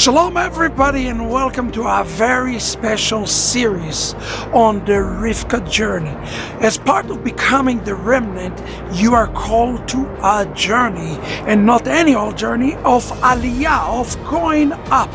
Shalom everybody, and welcome to our very special series on the Rivka journey. As part of becoming the remnant, you are called to a journey, and not any old journey, of aliyah, of going up.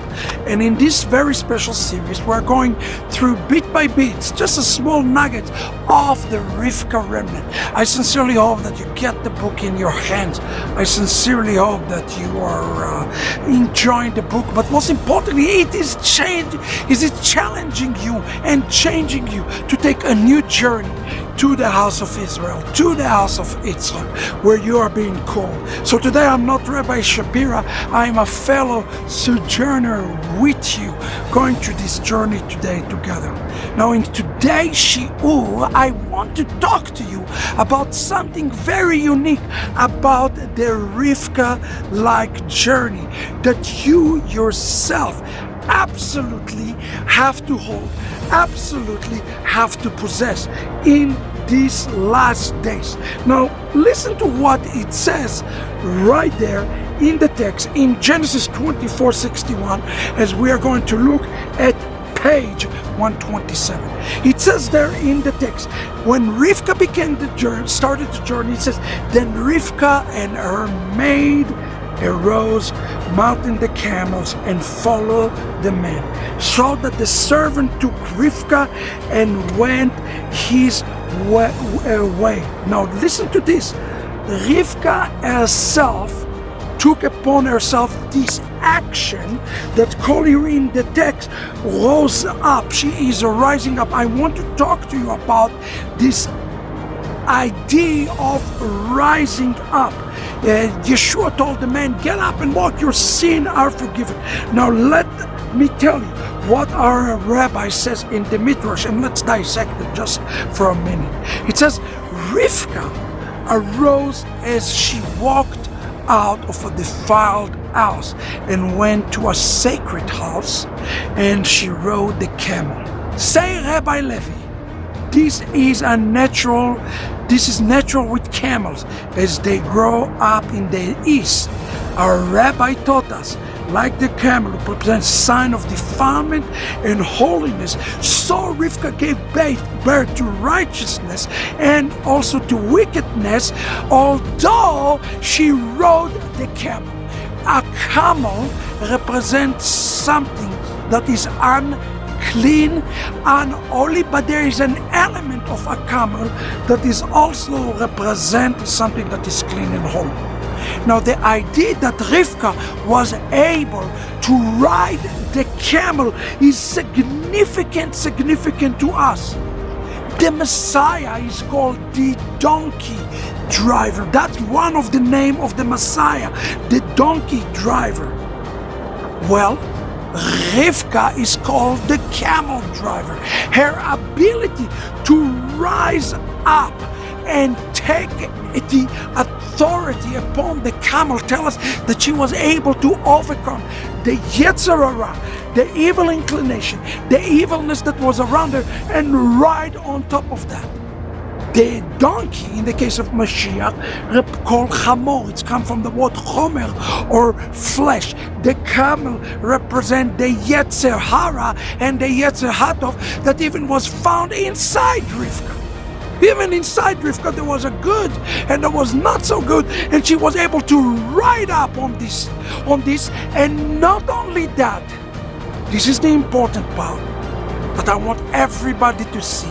And in this very special series, we're going through bit by bit, just a small nugget of the Rivka remnant. I sincerely hope that you get the book in your hands. I sincerely hope that you are enjoying the book, but most importantly, it is challenging you and changing you to take a new journey to the house of Israel, to the house of Israel, where you are being called. So today I'm not Rabbi Shapira, I'm a fellow sojourner with you, going through this journey today together. Now in today's shiur, I want to talk to you about something very unique about the Rivka-like journey that you yourself absolutely have to hold, absolutely have to possess in these last days. Now listen to what it says right there in the text in Genesis 24:61, as we are going to look at page 127. It says there in the text, when Rivka started the journey, it says, then Rivka and her maid arose, mounted the camels, and followed the men, so that the servant took Rivka and went his way. Now listen to this. Rivka herself took upon herself this action that called here in the text, rose up. She is rising up. I want to talk to you about this idea of rising up. Yeshua told the man, get up and walk, your sins are forgiven. Now let me tell you what our rabbi says in the Midrash, and let's dissect it just for a minute. It says, Rivka arose as she walked out of a defiled house and went to a sacred house, and she rode the camel. Say, Rabbi Levi, this is natural with camels as they grow up in the east. Our rabbi taught us, like the camel who represents sign of defilement and holiness, so Rivka gave birth to righteousness and also to wickedness, although she rode the camel. A camel represents something that is unclean, unholy, but there is an element of a camel that is also represent something that is clean and holy. Now the idea that Rivka was able to ride the camel is significant to us. The Messiah is called the donkey driver. That's one of the name of the Messiah, the donkey driver. Well, Rivka is called the camel driver. Her ability to rise up and take the authority upon the camel tells us that she was able to overcome the Yetzer Hara, the evil inclination, the evilness that was around her, and ride on top of that. The donkey, in the case of Mashiach, called Chamor, it's come from the word Chomer, or flesh. The camel represent the Yetzer Hara and the Yetzer Hatov that even was found inside Rivka. Even inside Rivka there was a good and there was not so good, and she was able to ride up on this, and not only that, this is the important part that I want everybody to see.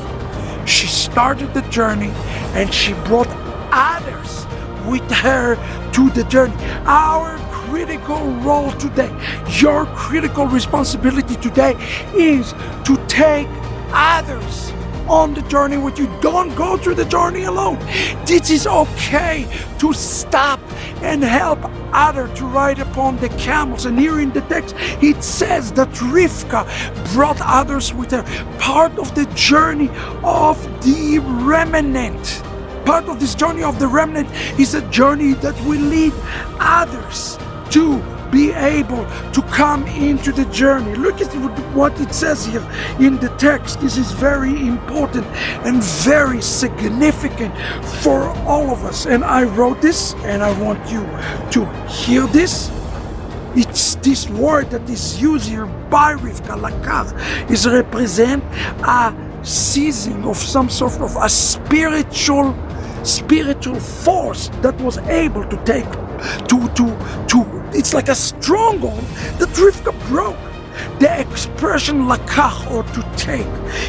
She started the journey and she brought others with her to the journey. Our critical role today, your critical responsibility today is to take others on the journey with you. Don't go through the journey alone. This is okay to stop and help others to ride upon the camels. And here in the text it says that Rivka brought others with her. Part of the journey of the remnant. Part of this journey of the remnant is a journey that will lead others to be able to come into the journey. Look at what it says here in the text. This is very important and very significant for all of us. And I wrote this, and I want you to hear this. It's this word that is used here by Rivka, lakach, is represent a seizing of some sort of a spiritual force that was able to take it's like a stronghold that Rivka broke. The expression lakach, or to take,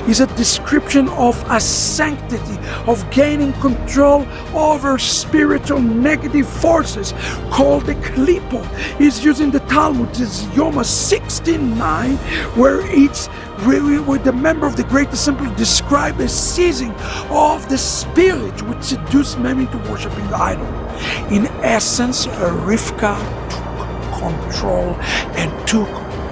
is a description of a sanctity, of gaining control over spiritual negative forces called the klipo. Is used in the Talmud, it's Yoma 16:9, where the member of the Great Assembly described a seizing of the spirit which seduced men into worshiping the idol. In essence, Rivka took control and took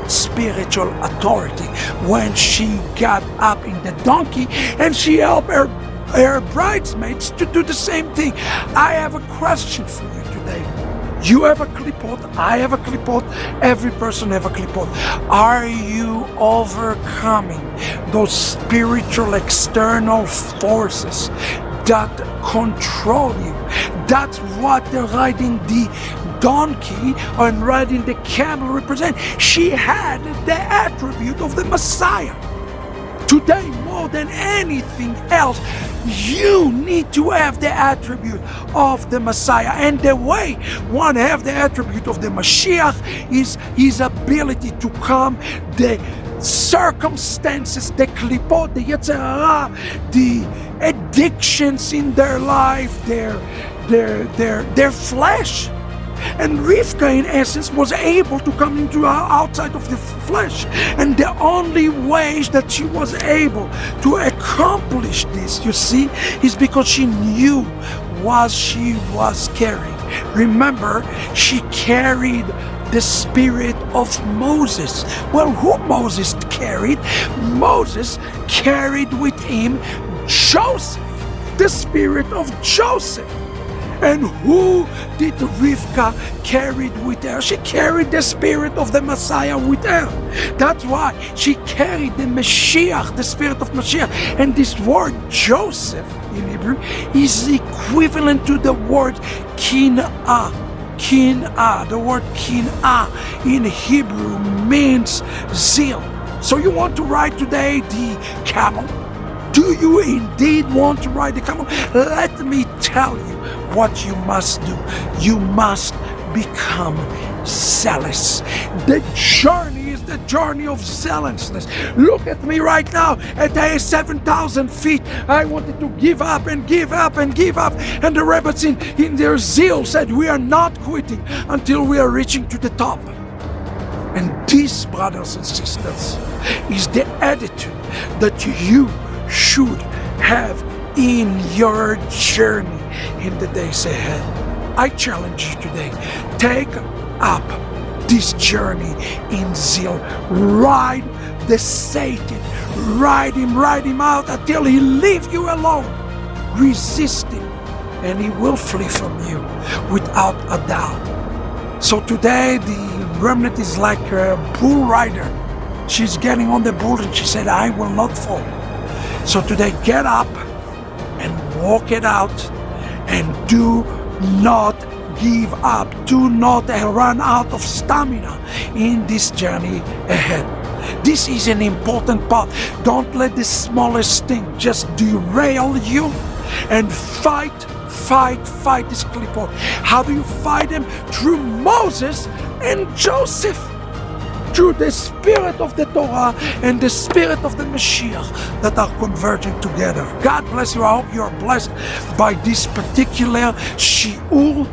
spiritual authority when she got up in the donkey and she helped her bridesmaids to do the same thing. I have a question for you today. You have a klipot, I have a klipot, every person have a klipot. Are you overcoming those spiritual external forces that control you? That's what the riding the donkey and riding the camel represent. She had the attribute of the Messiah. Today, more than anything else, you need to have the attribute of the Messiah. And the way one have the attribute of the Mashiach is his ability to calm the circumstances, the klipot, the yetzer hara, the addictions in their life, their flesh. And Rivka, in essence, was able to come into outside of the flesh. And the only way that she was able to accomplish this, you see, is because she knew what she was carrying. Remember, she carried the spirit of Moses. Well, who Moses carried? Moses carried with him Joseph, the spirit of Joseph. And who did Rivka carry with her? She carried the spirit of the Messiah with her. That's why she carried the Mashiach, the spirit of Mashiach. And this word Joseph in Hebrew is equivalent to the word kin'ah. Kin'ah. The word kin'ah in Hebrew means zeal. So you want to ride today the camel? Do you indeed want to ride the camel? Let me tell you what you must do. You must become zealous. The journey is the journey of zealousness. Look at me right now at 7,000 feet. I wanted to give up and give up and give up. And the rabbits in their zeal said, we are not quitting until we are reaching to the top. And this, brothers and sisters, is the attitude that you should have in your journey in the days ahead. I challenge you today, take up this journey in zeal. Ride the Satan, ride him out until he leave you alone. Resist him and he will flee from you without a doubt. So today the remnant is like a bull rider. She's getting on the bull and she said, I will not fall. So today, get up and walk it out and do not give up. Do not run out of stamina in this journey ahead. This is an important part. Don't let the smallest thing just derail you, and fight this klipot. How do you fight them? Through Moses and Joseph. Through the spirit of the Torah and the spirit of the Mashiach that are converging together. God bless you. I hope you are blessed by this particular shiur.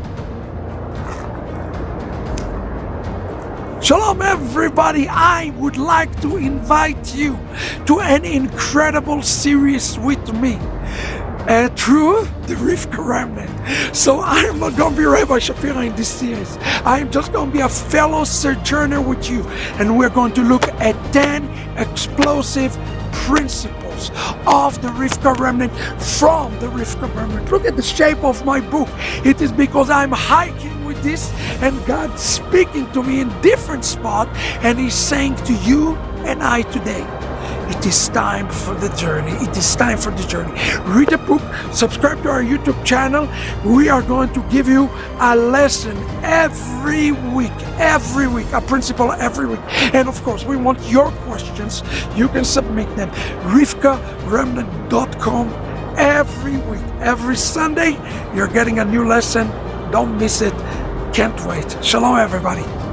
Shalom everybody. I would like to invite you to an incredible series with me. Through the Rivka Remnant. So I'm not going to be Rabbi Shapira in this series. I'm just going to be a fellow sojourner with you. And we're going to look at 10 explosive principles of the Rivka Remnant from the Rivka Remnant. Look at the shape of my book. It is because I'm hiking with this and God's speaking to me in different spots, and He's saying to you and I today, It is time for the journey. It is time for the journey. Read the book, subscribe to our YouTube channel. We are going to give you a lesson every week, a principle every week. And of course, we want your questions. You can submit them. RivkaRemnant.com. Every week, every Sunday, you're getting a new lesson. Don't miss it. Can't wait. Shalom, everybody.